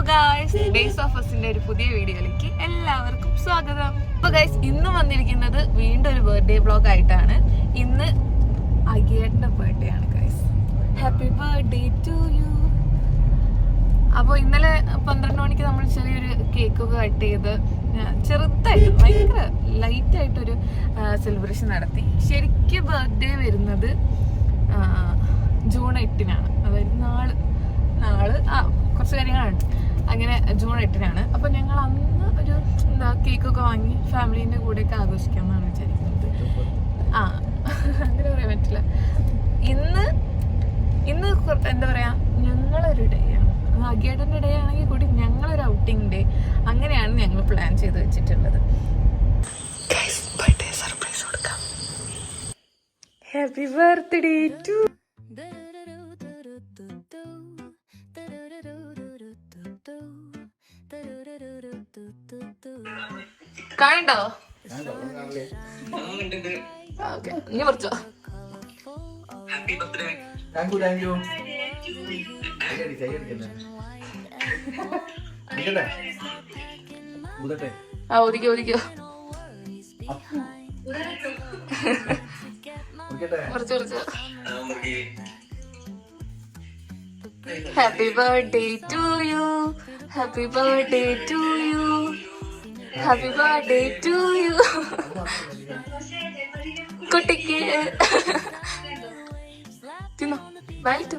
Guys, days of അസിന്റെ ഒരു പുതിയ വീഡിയോയിലേക്ക് എല്ലാവർക്കും സ്വാഗതം. അപ്പൊ ഗായ്സ്, ഇന്ന് വന്നിരിക്കുന്നത് വീണ്ടും ഒരു ബർത്ത്ഡേ വ്ളോഗ് ആയിട്ടാണ്. ഇന്ന് അഖിയേട്ടന്റെ ബർത്ത്ഡേ ആണ് guys. Happy birthday to you. അപ്പോൾ ഇന്നലെ 12 മണിക്ക് നമ്മൾ ചെറിയൊരു കേക്കൊക്കെ കട്ട് ചെയ്ത് ചെറുതായിട്ട് ഭയങ്കര ലൈറ്റായിട്ടൊരു സെലിബ്രേഷൻ നടത്തി. ശരിക്കും ബർത്ത്ഡേ വരുന്നത് ജൂൺ 8-നാണ്. അതായത് നാള് കുറച്ച് കാര്യങ്ങളുണ്ട്. അങ്ങനെ ജൂൺ 8-നാണ്. അപ്പോൾ ഞങ്ങൾ അന്ന് ഒരു കേക്കൊക്കെ വാങ്ങി ഫാമിലീൻ്റെ കൂടെയൊക്കെ ആഘോഷിക്കാമെന്നാണ് വിചാരിക്കുന്നത്. അങ്ങനെ പറയാൻ പറ്റില്ല. ഇന്ന് എന്താ പറയുക, ഞങ്ങളൊരു ഡേ ആണ്. അഖിയേട്ടൻ്റെ ഡേ ആണെങ്കിൽ കൂടി ഞങ്ങളൊരു ഔട്ടിംഗ് ഡേ. അങ്ങനെയാണ് ഞങ്ങൾ പ്ലാൻ ചെയ്ത് വെച്ചിട്ടുള്ളത്. ബർത്ത്ഡേ സർപ്രൈസ് കൊടുക്കാം. Happy birthday to. കാണണ്ടോ? ഓക്കെ, ഇനി പറിച്ചോ. ഒതുക്കോ കുറച്ച്. Happy birthday to you, happy birthday to you, happy birthday to you. കുട്ടിക്ക് തിന്നോ, വായിട്ടോ.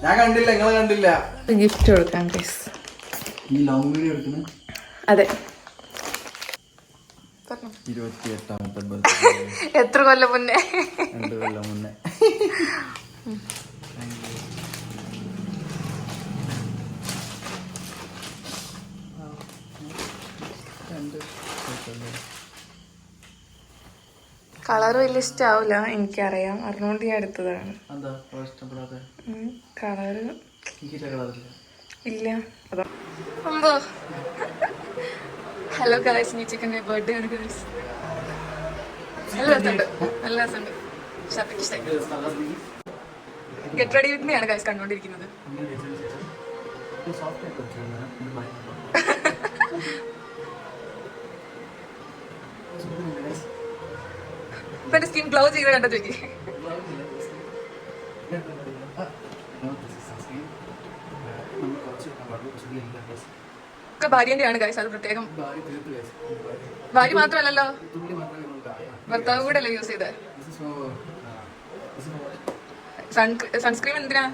ഞാൻ കണ്ടില്ല, നിങ്ങൾ കണ്ടില്ല. ഗിഫ്റ്റ് കൊടുക്കാം. അതെ, 28ാമത്തെ ബർത്ത്ഡേ. എത്ര കൊല്ലം മുന്നേ? 2 കൊല്ലം മുന്നേ. കളറ് വലിയ ഇഷ്ടാവില്ല, എനിക്കറിയാം. അറിഞ്ഞോണ്ട് ഞാൻ എടുത്തതാണ്. കളറ് ഇല്ല. അതാ എന്തോ. ഹലോ ഗായ്സ്, നീച്ചിക്കൻ്റെ ബർത്ത്ഡേ ആണ് ഗായ്സ്. നല്ല രസമുണ്ട്. ഗെറ്റ് റെഡി വിത്ത് മീ ആണ് ഗായ്സ് കണ്ടുകൊണ്ടിരിക്കുന്നത്. ഇപ്പൊ എന്റെ സ്കിൻ ഗ്ലോ ചെയ്ത് കണ്ടോ ചോദിക്കേ. ഒക്കെ ഭാര്യന്റെ ആണ് ഗായ്സ്, അത് പ്രത്യേകം. ഭാര്യ മാത്രമല്ലല്ലോ, ഭർത്താവ് കൂടെ അല്ലേ യൂസ് ചെയ്തത്. സൺസ്ക്രീൻ എന്തിനാ?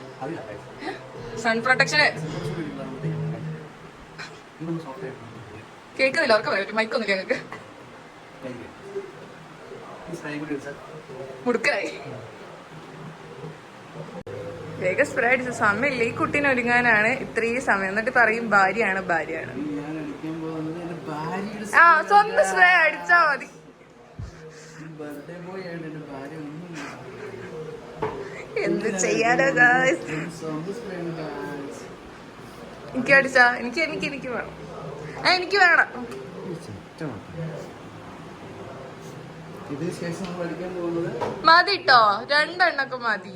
സൺ പ്രൊട്ടക്ഷന്. കേൾക്കുന്നില്ല, അവർക്ക് മൈക്കൊന്നുമില്ല ഞങ്ങൾക്ക്. മുടുക്കായി വേഗം സ്പ്രേ അടിച്ച സമയമില്ല. ഈ കുട്ടീനെ ഒരുങ്ങാനാണ് ഇത്രയും സമയം. എന്നിട്ട് പറയും ഭാര്യയാണ്. സ്വന്തം സ്പ്രേ അടിച്ചാ മതി. എന്ത് ചെയ്യാനോ ഗായ്സ്. എനിക്ക് അടിച്ചാ എനിക്ക് വേണം. എനിക്ക് വേണം. മതി ട്ടോ, 2 എണ്ണൊക്കെ മതി.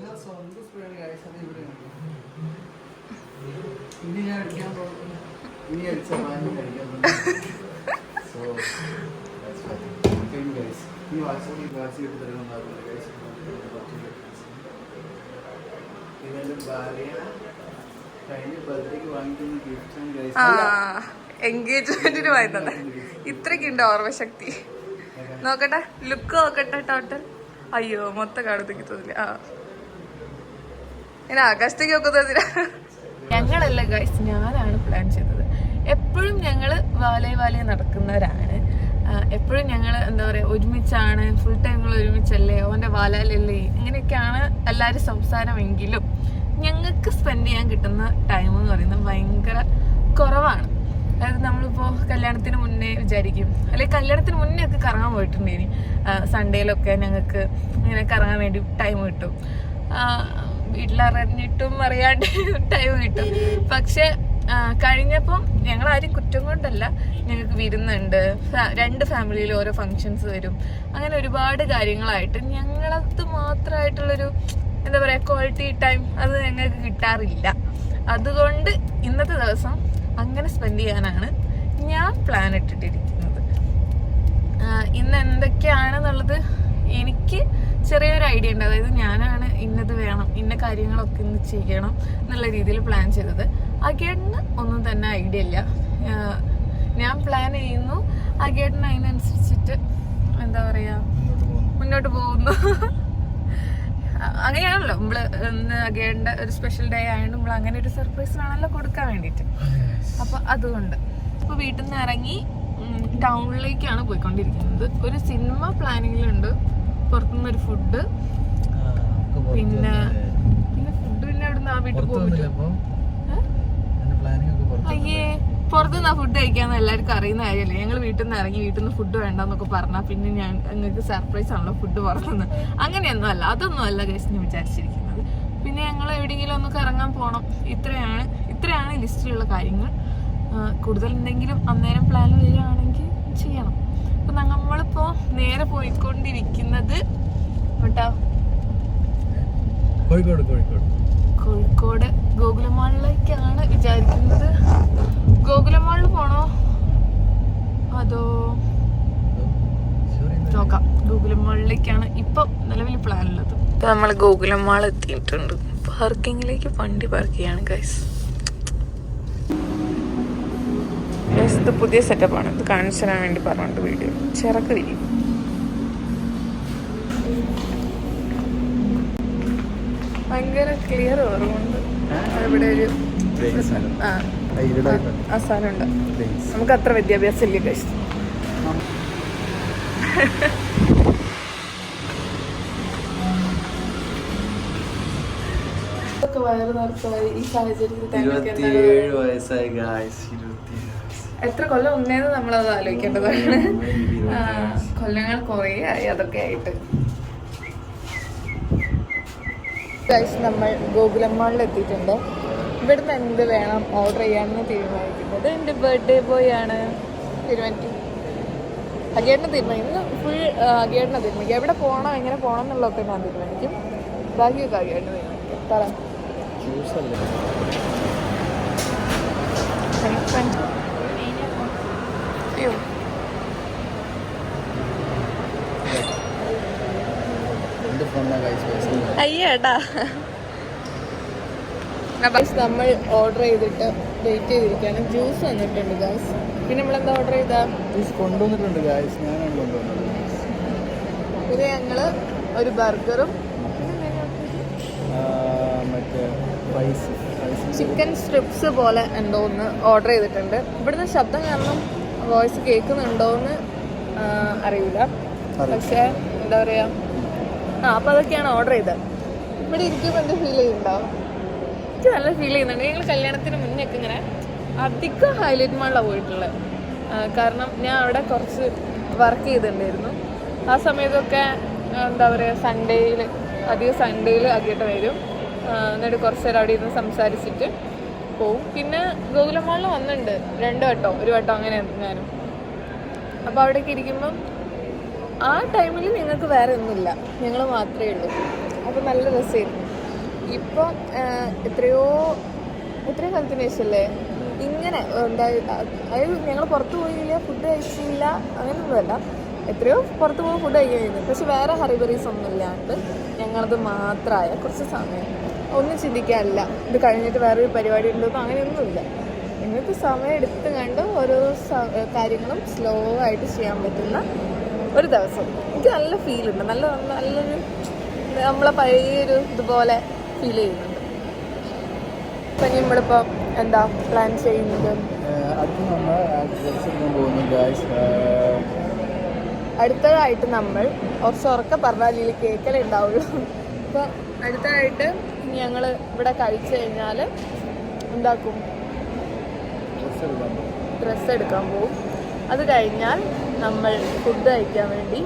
എൻഗേജ്മെന്റിന് വാങ്ങുന്നത്. ഇത്രക്കുണ്ടോ ഓർമ്മശക്തി? നോക്കട്ടെ, ലുക്ക് നോക്കട്ടെ ടോട്ടൽ. അയ്യോ, മൊത്തം കാണുന്നെങ്കിൽ തോന്നില്ല. ഇങ്ങനെ ആകാശത്തേക്ക് നോക്കുന്നതില്ല. ഞങ്ങളല്ല ഗൈസ്, ഞാനാണ് പ്ലാൻ ചെയ്തത്. എപ്പോഴും ഞങ്ങള് വാലേ നടക്കുന്നവരാണ്. എപ്പോഴും ഞങ്ങൾ എന്താ പറയുക, ഒരുമിച്ചാണ്. ഫുൾ ടൈം ഒരുമിച്ചല്ലേ, ഓൻ്റെ വാലാലല്ലേ, ഇങ്ങനെയൊക്കെയാണ് എല്ലാവരും സംസാരമെങ്കിലും ഞങ്ങൾക്ക് സ്പെൻഡ് ചെയ്യാൻ കിട്ടുന്ന ടൈം എന്ന് പറയുന്നത് ഭയങ്കര കുറവാണ്. അതായത് നമ്മളിപ്പോൾ കല്യാണത്തിന് മുന്നേ വിചാരിക്കും, അല്ലെങ്കിൽ കല്യാണത്തിന് മുന്നേ ഒക്കെ കറങ്ങാൻ പോയിട്ടുണ്ടേനി. സൺഡേയിലൊക്കെ ഞങ്ങൾക്ക് ഇങ്ങനെ കറങ്ങാൻ വേണ്ടി ടൈം കിട്ടും. വീട്ടിലറിഞ്ഞിട്ടും അറിയാണ്ട് ടൈം കിട്ടും. പക്ഷെ കഴിഞ്ഞപ്പം ഞങ്ങൾ ആരും കുറ്റം കൊണ്ടല്ല, ഞങ്ങൾക്ക് വിരുന്നുണ്ട്, 2 ഫാമിലിയിൽ ഓരോ ഫങ്ഷൻസ് വരും, അങ്ങനെ ഒരുപാട് കാര്യങ്ങളായിട്ട് ഞങ്ങളത് മാത്രമായിട്ടുള്ളൊരു എന്താ പറയുക ക്വാളിറ്റി ടൈം അത് ഞങ്ങൾക്ക് കിട്ടാറില്ല. അതുകൊണ്ട് ഇന്നത്തെ ദിവസം അങ്ങനെ സ്പെൻഡ് ചെയ്യാനാണ് ഞാൻ പ്ലാൻ ഇട്ടിട്ടിരിക്കുന്നത്. ഇന്ന് എന്തൊക്കെയാണെന്നുള്ളത് എനിക്ക് ചെറിയൊരു ഐഡിയ ഉണ്ട്. അതായത് ഞാനാണ് ഇന്നത് വേണം, ഇന്ന കാര്യങ്ങളൊക്കെ ഇന്ന് ചെയ്യണം എന്നുള്ള രീതിയിൽ പ്ലാൻ ചെയ്തത്. അഗേട്ടന് ഒന്നും തന്നെ ഐഡിയ ഇല്ല. ഞാൻ പ്ലാൻ ചെയ്യുന്നു, അഗേട്ടന് അതിനനുസരിച്ചിട്ട് എന്താ പറയാ മുന്നോട്ട് പോകുന്നു. അങ്ങനെയാണല്ലോ നമ്മള് ഇന്ന് അഗേട്ടൻ്റെ ഒരു സ്പെഷ്യൽ ഡേ ആയതുകൊണ്ട് നമ്മൾ അങ്ങനെ ഒരു സർപ്രൈസ് വേണമല്ലോ കൊടുക്കാൻ വേണ്ടിയിട്ട്. അപ്പൊ അതുകൊണ്ട് ഇപ്പൊ വീട്ടിൽ നിന്ന് ഇറങ്ങി ടൗണിലേക്കാണ് പോയിക്കൊണ്ടിരിക്കുന്നത്. ഒരു സിനിമ പ്ലാനിങ്ങിലുണ്ട്, പുറത്തുനിന്നൊരു ഫുഡ്, പിന്നെ ഫുഡ് പിന്നെ അവിടുന്ന് ആ വീട്ടിൽ പോകും. അയ്യേ, പുറത്തുനിന്ന് ആ ഫുഡ് കഴിക്കാന്ന് എല്ലാവർക്കും അറിയുന്ന കാര്യമല്ലേ. ഞങ്ങൾ വീട്ടിൽ നിന്ന് ഇറങ്ങി വീട്ടിൽ നിന്ന് ഫുഡ് വേണ്ടെന്നൊക്കെ പറഞ്ഞാൽ പിന്നെ ഞങ്ങൾക്ക് സർപ്രൈസ് ആണല്ലോ ഫുഡ് പുറത്തുനിന്ന്. അങ്ങനെയൊന്നും അല്ല, അതൊന്നും അല്ല ഗൈസ് ഞാൻ വിചാരിച്ചിരിക്കുന്നത്. പിന്നെ ഞങ്ങൾ എവിടെയെങ്കിലും ഒന്ന് കറങ്ങാൻ പോകണം. ഇത്രയാണ് ലിസ്റ്റിലുള്ള കാര്യങ്ങൾ. കൂടുതൽ എന്തെങ്കിലും അന്നേരം പ്ലാൻ വരികയാണെങ്കിൽ ചെയ്യണം. അപ്പൊ നമ്മളിപ്പോ നേരെ പോയിക്കൊണ്ടിരിക്കുന്നത് കോഴിക്കോട് ഗോകുലമാളിലേക്കാണ് വിചാരിക്കുന്നത്. ഗോകുലമാളിൽ പോണോ അതോ നോക്കാം. ഗോകുലമാളിലേക്കാണ് ഇപ്പൊ നിലവിൽ പ്ലാൻ ഉള്ളത്. ഇപ്പൊ നമ്മൾ ഗോകുലമാൾ എത്തിയിട്ടുണ്ട്. പാർക്കിങ്ങിലേക്ക് വണ്ടി പാർക്ക് ചെയ്യാണ് ഗൈസ്. ഇത് പുതിയ സെറ്റപ്പാണ്. ഇത് കാണിച്ചു തരാൻ വേണ്ടി പറഞ്ഞിട്ട് വീഡിയോ ചിറക്ക് വിരിയും. ഭയങ്കര ക്ലിയർ ഓർമ്മയുണ്ട്. ഇവിടെ ഒരു സാധനമുണ്ട്. നമുക്ക് അത്ര വിദ്യാഭ്യാസം ഇല്ല ഗൈസ്. വയറ് നിറച്ചായി ഈ സാഹചര്യത്തിൽ. എത്ര കൊല്ലം ഒന്നേന്ന് നമ്മളത് ആലോചിക്കേണ്ടതാണ്. കൊല്ലങ്ങൾ കുറേ ആയി അതൊക്കെ ആയിട്ട്. നമ്മൾ ഗോകുലമാളിൽ എത്തിയിട്ടുണ്ട്. ഇവിടുന്ന് എന്ത് വേണം ഓർഡർ ചെയ്യാമെന്ന് തീരുമാനിക്കുന്നത് എൻ്റെ ബർത്ത്ഡേ ബോയ് ആണ്. അഗേട്ടനെ തീരുമാനിക്കും. ഇന്ന് ഫുൾ അഗേട്ടനെ തീരുമാനിക്കും. എവിടെ പോകണം എങ്ങനെ പോകണം എന്നുള്ളതൊക്കെ ഞാൻ തീരുമാനിക്കും. ബാക്കിയൊക്കെ അഗേട്ടനെ തീരുമാനിക്കും. പറ. അയ്യേട്ടാ, നമ്മൾ ഓർഡർ ചെയ്തിട്ട് വെയിറ്റ് ചെയ്തിരിക്കുകയാണ്. ജ്യൂസ് വന്നിട്ടുണ്ട് ഗായ്സ്. പിന്നെ നമ്മളെന്താ ഓർഡർ ചെയ്താ കൊണ്ടുവന്നിട്ടുണ്ട് ഗായ്സ്. ഞാനാണ് കൊണ്ടുവന്നത്. ഇത് ഞങ്ങള് ഒരു ബർഗറും ചിക്കൻ സ്ട്രിപ്സ് പോലെ എന്തോന്ന് ഓർഡർ ചെയ്തിട്ടുണ്ട്. ഇവിടുന്ന് ശബ്ദം കാരണം വോയിസ് കേൾക്കുന്നുണ്ടോന്ന് അറിയില്ല. പക്ഷെ എന്താ പറയാ, അപ്പൊ അതൊക്കെയാണ് ഓർഡർ ചെയ്തത്. ഇവിടെ ഇരിക്കുമ്പോൾ എന്ത് ഫീൽ ചെയ്യുന്നുണ്ടോ? എനിക്ക് നല്ല ഫീൽ ചെയ്യുന്നുണ്ട്. ഞങ്ങൾ കല്യാണത്തിന് മുന്നേ ഒക്കെ ഇങ്ങനെ അധികം ഹൈലൈറ്റ് മാളിലാണ് പോയിട്ടുള്ളത്. കാരണം ഞാൻ അവിടെ കുറച്ച് വർക്ക് ചെയ്തിട്ടുണ്ടായിരുന്നു. ആ സമയത്തൊക്കെ എന്താ പറയുക അധികം സൺഡേയിൽ ആക്കിയിട്ട് വരും. എന്നിട്ട് കുറച്ച് നേരം അവിടെ ഇരുന്ന് സംസാരിച്ചിട്ട് പോവും. പിന്നെ ഗോകുലമാളിൽ വന്നിട്ടുണ്ട് 2 വട്ടം 1 വട്ടം അങ്ങനെ ഞാനും. അപ്പോൾ അവിടേക്ക് ഇരിക്കുമ്പം ആ ടൈമിൽ നിങ്ങൾക്ക് വേറെ ഒന്നുമില്ല, ഞങ്ങൾ മാത്രമേ ഉള്ളൂ. അപ്പോൾ നല്ല രസമായിരുന്നു. ഇപ്പോൾ എത്രയോ കാലത്തിന് ശേഷമല്ലേ ഇങ്ങനെ അതായത് ഞങ്ങൾ പുറത്ത് പോയില്ല, ഫുഡ് കഴിച്ചില്ല, അങ്ങനെയൊന്നുമല്ല. എത്രയോ പുറത്ത് പോകുമ്പോൾ ഫുഡ് കഴിക്കുന്നു. പക്ഷെ വേറെ ഹറിബറീസ് ഒന്നും ഇല്ലാണ്ട് ഞങ്ങളത് മാത്രമായ കുറച്ച് സമയം ഒന്നും ചിന്തിക്കാനില്ല. ഇത് കഴിഞ്ഞിട്ട് വേറൊരു പരിപാടി ഉണ്ടോന്നോ അങ്ങനെയൊന്നുമില്ല. നിങ്ങൾക്ക് സമയം എടുത്ത് കണ്ട് ഓരോ കാര്യങ്ങളും സ്ലോ ആയിട്ട് ചെയ്യാൻ പറ്റുന്ന ഒരു ദിവസം. എനിക്ക് നല്ല ഫീലുണ്ട്. നല്ലൊരു നമ്മളെ പഴയൊരു ഇതുപോലെ ഫീൽ ചെയ്യുന്നുണ്ട്. ഇപ്പം നമ്മളിപ്പോൾ എന്താ പ്ലാൻ ചെയ്യുന്നത്? അടുത്തതായിട്ട് നമ്മൾ കുറച്ച് ഉറക്കെ പറഞ്ഞാൽ ഇതിൽ കേൾക്കലേ ഉണ്ടാവുള്ളൂ. അപ്പോൾ അടുത്തതായിട്ട് ഞങ്ങൾ ഇവിടെ കഴിച്ചു കഴിഞ്ഞാൽ എന്താക്കും, ഡ്രസ്സ് എടുക്കാൻ പോകും. അത് കഴിഞ്ഞാൽ നമ്മൾ ഫുഡ് കഴിക്കാൻ വേണ്ടി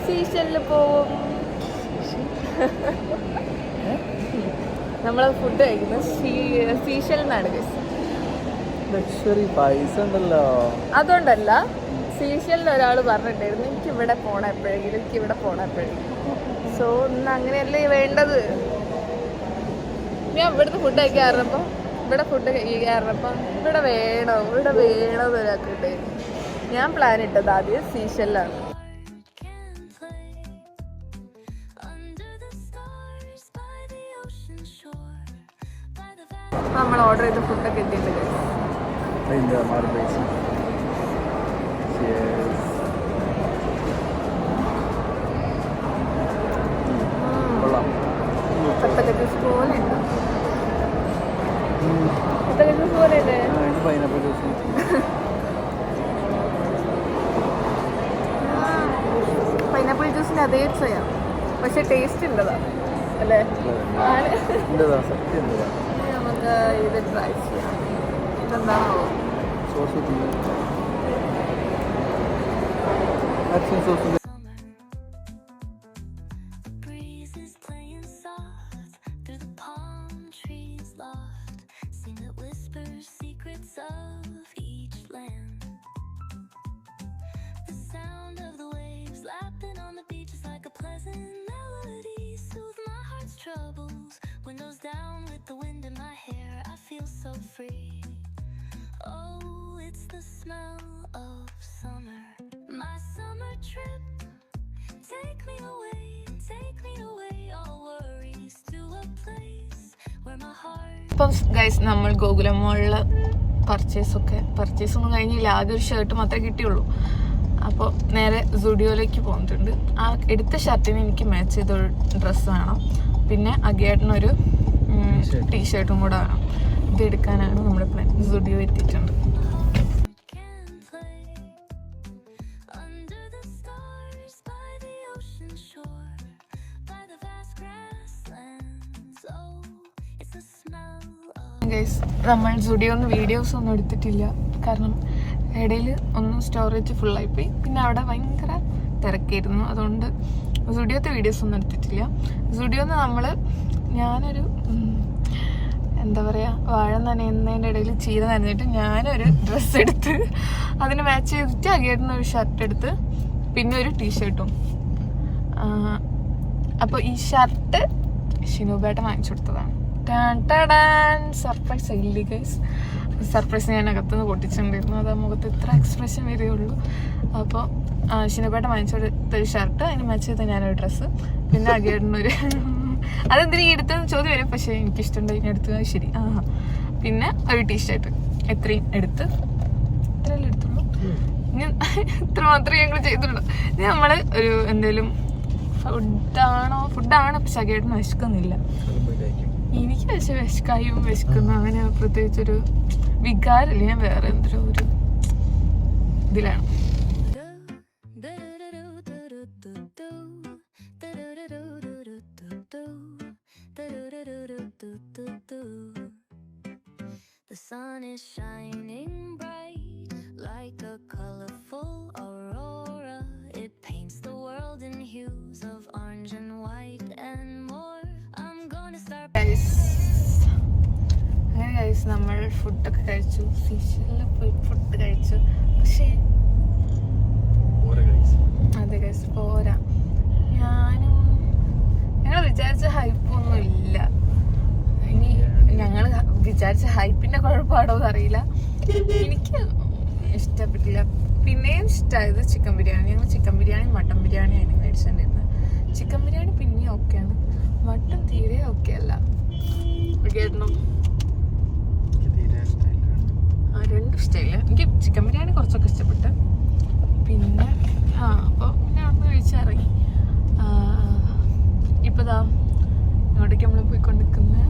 സീഷെല്ലിൽ പോവും. നമ്മൾ ഫുഡ് കഴിക്കുന്നത് സീഷെൽന്നാണ് ഗൈസ്. ലക്ഷറി പൈസ ഉണ്ടല്ലോ. അതുകൊണ്ടല്ല, സീഷെലിൽ ഒരാൾ പറഞ്ഞിട്ടായിരുന്നു എനിക്ക് ഇവിടെ പോണം എപ്പോഴെങ്കിലും. സോ ഇന്ന് അങ്ങനെയല്ലേ വേണ്ടത്. ഞാൻ ഇവിടുത്തെ ഫുഡ് കഴിക്കാറുണ്ടപ്പോൾ ഇവിടെ വേണം ഒരാൾക്കിട്ട്. ഞാൻ പ്ലാൻ ഇട്ടത് ആദ്യം സീഷെല്ലാണ്. നമ്മൾ ഓർഡർ ചെയ്ത ഫുഡൊക്കെ എത്തിയിട്ടുണ്ട്. പത്തക്ക ജ്യൂസ് പോലെ ഉണ്ട്. പൈനാപ്പിൾ ജ്യൂസിന്റെ അതേ ചെയ്യാം, പക്ഷെ ടേസ്റ്റ് ഉണ്ടതാ അല്ലേ? നമുക്ക് ഇത് ട്രൈ ചെയ്യാം. ഇതെന്താണോ troubles, windows down with the wind in my hair, I feel so free. Oh, it's the smell of summer, my summer trip. Take me away, all worries to a place where my heart. ഇപ്പം guys നമ്മൾ ഗോകുലം മോളിൽ പർച്ചേസൊന്നും കഴിഞ്ഞില്ല. ആകെ ഒരു shirt മാത്രമേ കിട്ടിയുള്ളൂ. അപ്പോൾ നേരെ സുഡിയോയിലേക്ക് പോന്നിട്ടുണ്ട്. ആ എടുത്ത ഷർട്ടിന് എനിക്ക് മാച്ച് ചെയ്തൊരു ഡ്രസ്സ് വേണം, പിന്നെ അഗേട്ടനൊരു ടീഷർട്ടും കൂടെ വേണം. ഇത് എടുക്കാനാണ് നമ്മുടെ പ്ലാൻ. സുഡിയോ എത്തിയിട്ടുണ്ട്. ഗൈസ് നമ്മൾ സുഡിയോന്ന് വീഡിയോസ് ഒന്നും എടുത്തിട്ടില്ല, കാരണം ഇടയിൽ ഒന്നും സ്റ്റോറേജ് ഫുള്ളായിപ്പോയി. പിന്നെ അവിടെ ഭയങ്കര തിരക്കായിരുന്നു, അതുകൊണ്ട് സുഡിയോത്തെ വീഡിയോസ് ഒന്നും എടുത്തിട്ടില്ല. സുഡിയോന്ന് ഞാനൊരു എന്താ പറയുക, വാഴ നനയുന്നതിൻ്റെ ഇടയിൽ ചീര നനഞ്ഞിട്ട് ഞാനൊരു ഡ്രസ്സ് എടുത്ത് അതിന് മാച്ച് ചെയ്തിട്ട് അഗേട്ടനൊരു ഷർട്ട് എടുത്ത് പിന്നെ ഒരു ടീഷർട്ടും. അപ്പോൾ ഈ ഷർട്ട് ഷിനുബേട്ടൻ വാങ്ങിച്ചു കൊടുത്തതാണ്. സർപ്രൈസ് ഇല്ലേ ഗൈസ്? സർപ്രൈസ് ഞാൻ അകത്തുനിന്ന് പൊട്ടിച്ചിട്ടുണ്ടായിരുന്നു. അത് ആ മുഖത്ത് ഇത്ര എക്സ്പ്രഷൻ വരികയുള്ളൂ. അപ്പോൾ ഷിനുബേട്ടൻ വാങ്ങിച്ചു കൊടുത്തൊരു ഷർട്ട്, അതിന് മാച്ച് ചെയ്ത ഞാനൊരു ഡ്രസ്സ്, പിന്നെ അഗേട്ടനൊരു അതെന്തിനും എടുത്തതെന്ന് ചോദ്യം വരും, പക്ഷേ എനിക്കിഷ്ടമുണ്ട് ഇനി എടുത്തത്. ശരി. പിന്നെ ഒരു ടീഷർട്ട്. ഇത്രയും ഇത്രയല്ലേ എടുത്തുള്ളൂ. ഇനി ഇത്ര മാത്രമേ ഞങ്ങൾ ചെയ്തുള്ളൂ. ഇനി നമ്മൾ ഒരു എന്തെങ്കിലും ഫുഡാണ്, പക്ഷെ അഗേട്ടന് വിശക്കുന്നില്ല. എനിക്ക് പക്ഷെ വിശക്കുന്നു, അങ്ങനെ പ്രത്യേകിച്ചൊരു വികാരമില്ല. ഞാൻ വേറെ എന്തൊരു ഒരു ഇതിലാണ്. The sun is shining bright like a colorful aurora. It paints the world in hues of orange and white and more. I'm gonna start. അങ്ങനെ ഗൈസ് നമ്മൾ ഫുഡൊക്കെ കഴിച്ചു. സീഷെല്ലിൽ പോയി ഫുഡ് കഴിച്ചു, പക്ഷേ അതെ ഗൈസ് പോരാ. ഞങ്ങൾ വിചാരിച്ച ഹൈപ്പൊന്നും ഇല്ല. ഇനി ഞങ്ങൾ വിചാരിച്ച ഹൈപ്പിന്റെ കുഴപ്പമാണോ എന്നറിയില്ല, എനിക്ക് ഇഷ്ടപ്പെട്ടില്ല. പിന്നെയും ഇഷ്ടമായത് ചിക്കൻ ബിരിയാണി. ഞങ്ങൾ ചിക്കൻ ബിരിയാണി മട്ടൻ ബിരിയാണിയാണ് മേടിച്ചിട്ടുണ്ടായിരുന്നത്. ചിക്കൻ ബിരിയാണി പിന്നെയും ഓക്കെയാണ്, മട്ടൻ തീരെ ഓക്കെ അല്ല. കേട്ടണം, രണ്ടും ഇഷ്ടമില്ല. എനിക്ക് ചിക്കൻ ബിരിയാണി കുറച്ചൊക്കെ ഇഷ്ടപ്പെട്ട്. പിന്നെ അപ്പോൾ പിന്നെ അവിടെ കഴിച്ചിറങ്ങി. ഇപ്പോൾ ഇങ്ങോട്ടേക്ക് നമ്മൾ പോയിക്കൊണ്ടിരിക്കുന്നത്.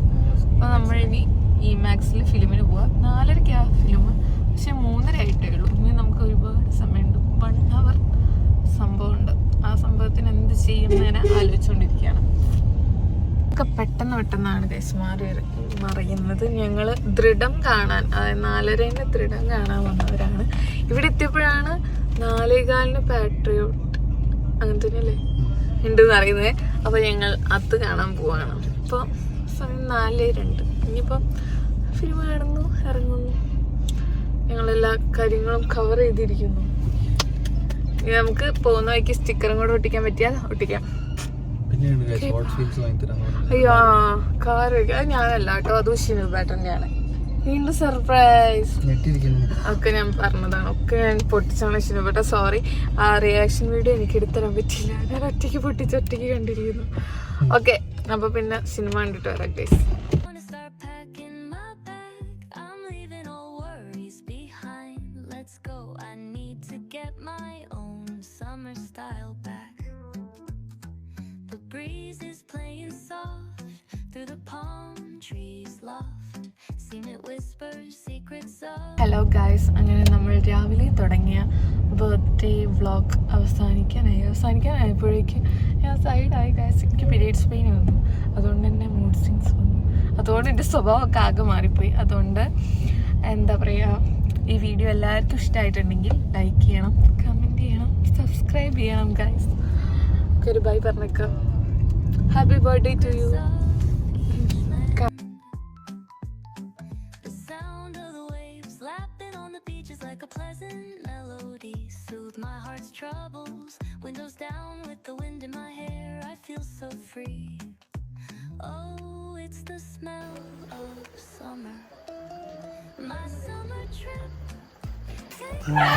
അപ്പോൾ നമ്മളിനി ഇമാക്സിൽ ഫിലിമിന് പോവാം. 4:30 ഫിലിം, പക്ഷെ 3:30 ആയിട്ടേ ഉള്ളൂ. ഇനി നമുക്ക് ഒരുപാട് സമയമുണ്ട്. 1 hour സംഭവമുണ്ട്. ആ സംഭവത്തിന് എന്ത് ചെയ്യുന്നതിനെ ആലോചിച്ചുകൊണ്ടിരിക്കുകയാണ്. ഒക്കെ പെട്ടെന്നാണ് ഗൈസ് മറിയുന്നത്. ഞങ്ങൾ ദൃഢം കാണാൻ, അതായത് 4:30 ദൃഢം കാണാൻ വന്നവരാണ്. ഇവിടെ എത്തിയപ്പോഴാണ് 4:15 പാട്രിയോട്ട് അങ്ങനെ തന്നെയല്ലേ ഉണ്ടെന്ന് അറിയുന്നത്. അപ്പോൾ ഞങ്ങൾ അത് കാണാൻ പോവാണ്. ഇപ്പോൾ സമയം 4:02. ഇനിയിപ്പം ഫിലിം കാണുന്നു, ഇറങ്ങുന്നു. ഞങ്ങളെല്ലാ കാര്യങ്ങളും കവർ ചെയ്തിരിക്കുന്നു. ഇനി നമുക്ക് പോകുന്ന വഴിക്ക് സ്റ്റിക്കറും കൂടെ ഒട്ടിക്കാൻ പറ്റിയാൽ ഒട്ടിക്കാം. അയ്യോ കാർ വയ്ക്കാം. അത് ഞാനല്ല കേട്ടോ, അത് ഷിനുബേട്ടൻ തന്നെയാണ്. വീണ്ടും സർപ്രൈസ് ഒക്കെ ഞാൻ പറഞ്ഞതാണ്. ഒക്കെ ഞാൻ പൊട്ടിച്ചാണ് ഷിനുബേട്ട. സോറി, ആ റിയാക്ഷൻ വീഡിയോ എനിക്ക് എടുത്തരാൻ പറ്റില്ല. ഞാൻ ഒറ്റയ്ക്ക് പൊട്ടിച്ച് ഒറ്റയ്ക്ക് കണ്ടിരിക്കുന്നു. ഓക്കെ, അപ്പൊ പിന്നെ സിനിമ കണ്ടിട്ട് വരാം guys. Wanna start packing my bag. I'm leaving all worries behind. Let's go. I need to get my own summer style back. The breeze is playing soft through the palm trees loft. Seen it whisper secrets of. Hello guys, അങ്ങനെ നമ്മൾ രാവിലെ തുടങ്ങിയ birthday vlog അവസാനിക്കാനായപ്പോഴേക്കും ഞാൻ സൈഡായി guys. എനിക്ക് periods pain വന്നു, അതുകൊണ്ട് തന്നെ mood swings വന്നു. അതുകൊണ്ട് എൻ്റെ സ്വഭാവമൊക്കെ ആകെ മാറിപ്പോയി. അതുകൊണ്ട് എന്താ പറയുക, ഈ വീഡിയോ എല്ലാവർക്കും ഇഷ്ടമായിട്ടുണ്ടെങ്കിൽ ലൈക്ക് ചെയ്യണം, കമൻറ്റ് ചെയ്യണം, സബ്സ്ക്രൈബ് ചെയ്യണം ഗായ്സ്. ഒക്കെ ഒരു ബൈ പറഞ്ഞേക്കാം. Happy birthday to you. The sound of the waves lapping on the beach is like a pleasant melody. Soothe my heart's troubles. Windows down with the wind in my hair. I feel so free. Oh, it's the smell of summer. My summer trip. Take me to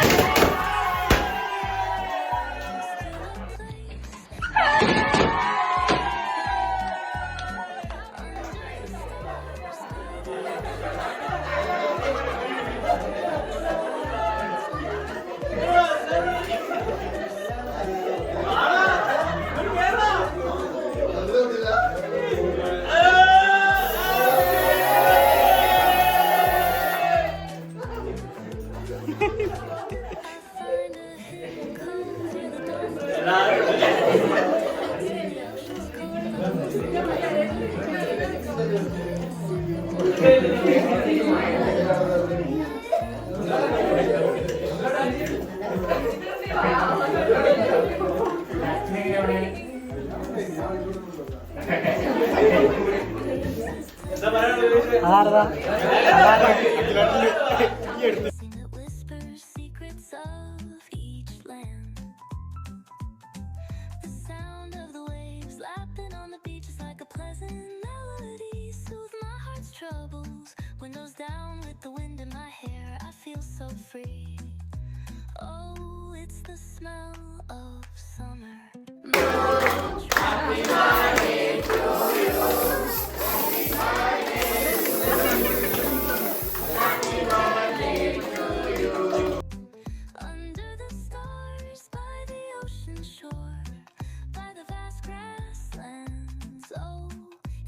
a Sing it whispers secrets of each land. The sound of the waves lapping on the beach is like a pleasant melody. Soothe my heart's troubles. Windows down with the wind in my hair. I feel so free. Oh, it's the smell of summer. Under the stars, by the ocean shore, by the vast grasslands. Oh,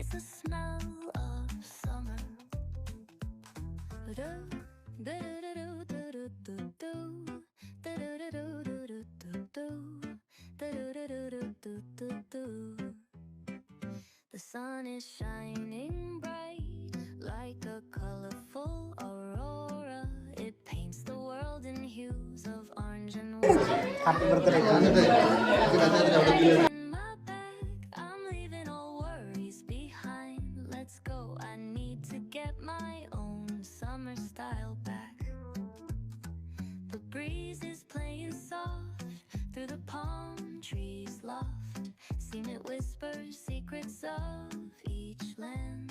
it's the smell of summer. The sun is shining bright like a colorful aurora. It paints the world in hues of orange and white. Happy birthday. In my bag, I'm leaving all worries behind. Let's go. I need to get my own summer style back. The breeze is playing soft through the palm trees loft. Seen it whisper secrets of each land.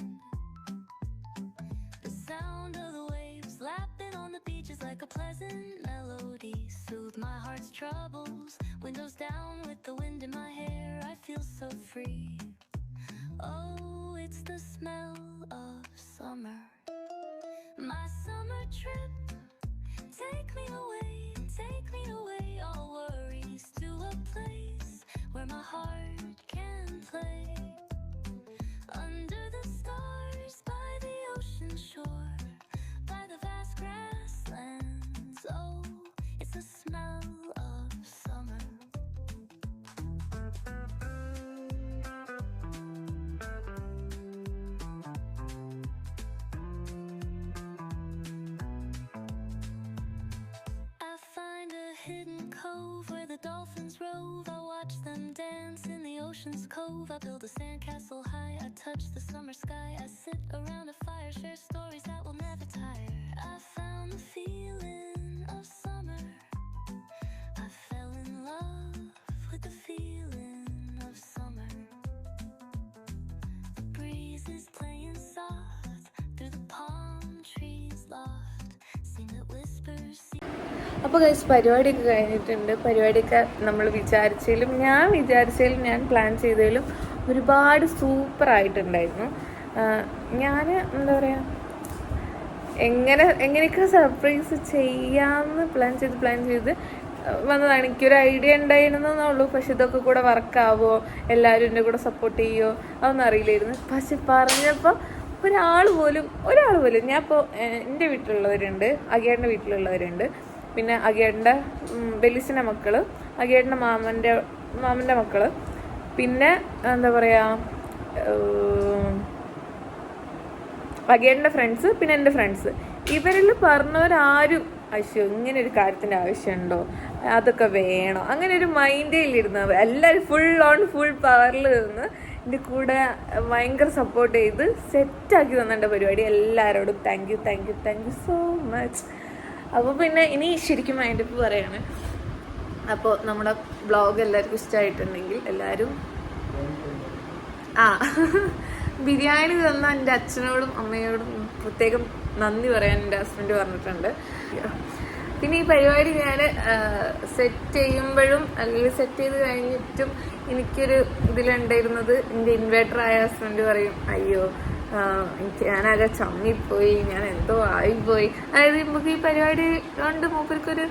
The sound of the waves lapping on the beach is like a pleasant melody. Soothe my heart's troubles. Windows down with the wind in my hair. I feel so free. Oh, it's the smell of summer. My summer trip. Take me away, all worries to a place where my heart can play. Under the stars, by the ocean shore, by the vast grasslands. Oh, it's the smell of summer. I find a hidden cove where the dolphins rove. I watch them dance in the ocean. ocean's cove. I build a sandcastle high. I touch the summer sky. I sit around a fire, share stories that will never tire. I found the feeling of summer. I fell in love with the feeling of summer. The breeze is playing soft through the palm trees loft. Sing the whispers. അപ്പോൾ guys പരിപാടിയൊക്കെ കഴിഞ്ഞിട്ടുണ്ട്. പരിപാടിയൊക്കെ നമ്മൾ വിചാരിച്ചതിലും ഞാൻ plan ചെയ്തതിലും ഒരുപാട് സൂപ്പറായിട്ടുണ്ടായിരുന്നു. ഞാൻ എന്താ പറയുക, എങ്ങനെയൊക്കെ സർപ്രൈസ് ചെയ്യാമെന്ന് പ്ലാൻ ചെയ്ത് വന്നതാണ്. എനിക്കൊരു ഐഡിയ ഉണ്ടായിരുന്നെന്നുള്ളൂ. പക്ഷെ ഇതൊക്കെ കൂടെ വർക്കാവോ, എല്ലാവരും എൻ്റെ കൂടെ സപ്പോർട്ട് ചെയ്യുമോ അതൊന്നും അറിയില്ലായിരുന്നു. പക്ഷെ പറഞ്ഞപ്പോൾ ഒരാൾ പോലും ഞാൻ ഇപ്പോൾ എൻ്റെ വീട്ടിലുള്ളവരുണ്ട്, അഗേട്ടൻ്റെ വീട്ടിലുള്ളവരുണ്ട്, പിന്നെ അഗേട്ടൻ്റെ വെലിസിൻ്റെ മക്കൾ, അഗേട്ടൻ്റെ മാമൻ്റെ മക്കൾ, പിന്നെ എന്താ പറയുക അഗേട്ടൻ്റെ ഫ്രണ്ട്സ്, പിന്നെ എൻ്റെ ഫ്രണ്ട്സ്. ഇവരിൽ പറഞ്ഞവരാരും ഇങ്ങനെ ഒരു കാര്യത്തിൻ്റെ ആവശ്യമുണ്ടോ, അതൊക്കെ വേണോ, അങ്ങനെ ഒരു മൈൻഡിലിരുന്നവർ എല്ലാവരും ഫുൾ പവറിൽ നിന്ന് എൻ്റെ കൂടെ ഭയങ്കര സപ്പോർട്ട് ചെയ്ത് സെറ്റാക്കി തന്നിട്ടുണ്ട് പരിപാടി. എല്ലാവരോടും താങ്ക് യു സോ മച്ച്. അപ്പോൾ പിന്നെ ഇനി ശരിക്കും മൈൻഡപ്പ് പറയാണ്. അപ്പോൾ നമ്മുടെ ബ്ലോഗ് എല്ലാവർക്കും ഇഷ്ടമായിട്ടുണ്ടെങ്കിൽ എല്ലാവരും ബിരിയാണി തന്ന എൻ്റെ അച്ഛനോടും അമ്മയോടും പ്രത്യേകം നന്ദി പറയാൻ എൻ്റെ ഹസ്ബൻഡ് പറഞ്ഞിട്ടുണ്ട്. പിന്നെ ഈ പരിപാടി ഞാൻ സെറ്റ് ചെയ്യുമ്പോഴും അല്ലെങ്കിൽ സെറ്റ് ചെയ്ത് കഴിഞ്ഞിട്ടും എനിക്കൊരു ഇതിലുണ്ടായിരുന്നത്, എൻ്റെ ഇൻവേർട്ടറായ ഹസ്ബൻഡ് പറയും, അയ്യോ ഞാനാകെ ചമ്മിപ്പോയി, ഞാൻ എന്തോ ആയിപ്പോയി. അതായത് നമുക്ക് ഈ പരിപാടി കൊണ്ട് മൂപ്പർക്കൊരു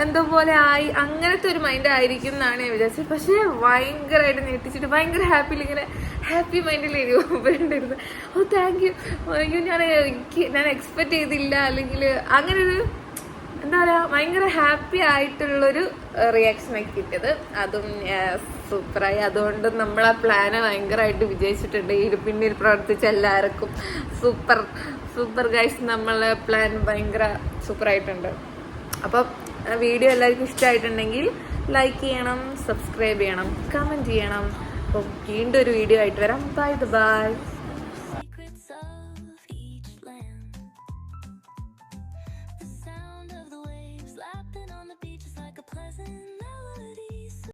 എന്തോ പോലെ ആയി, അങ്ങനത്തെ ഒരു മൈൻഡ് ആയിരിക്കും എന്നാണ് ഞാൻ വിചാരിച്ചത്. പക്ഷേ ഭയങ്കരമായിട്ട് ഞെട്ടിച്ചിട്ട് ഭയങ്കര ഹാപ്പി മൈൻഡിലായിരുന്നു മൂപ്പരുണ്ടായിരുന്നു. ഓ താങ്ക് യു, അയ്യോ ഞാൻ എക്സ്പെക്ട് ചെയ്തില്ല, അല്ലെങ്കിൽ അങ്ങനെ ഒരു എന്താ പറയുക ഭയങ്കര ഹാപ്പി ആയിട്ടുള്ളൊരു റിയാക്ഷനൊക്കെ കിട്ടിയത്. അതും സൂപ്പറായി. അതുകൊണ്ട് നമ്മളെ പ്ലാന് ഭയങ്കരമായിട്ട് വിജയിച്ചിട്ടുണ്ട്. പിന്നിൽ പ്രവർത്തിച്ച എല്ലാവർക്കും സൂപ്പർ ഗൈസ്, നമ്മളെ പ്ലാൻ ഭയങ്കര സൂപ്പറായിട്ടുണ്ട്. അപ്പം വീഡിയോ എല്ലാവർക്കും ഇഷ്ടമായിട്ടുണ്ടെങ്കിൽ ലൈക്ക് ചെയ്യണം, സബ്സ്ക്രൈബ് ചെയ്യണം, കമൻറ്റ് ചെയ്യണം. അപ്പം വീണ്ടും ഒരു വീഡിയോ ആയിട്ട് വരാം. ബൈ.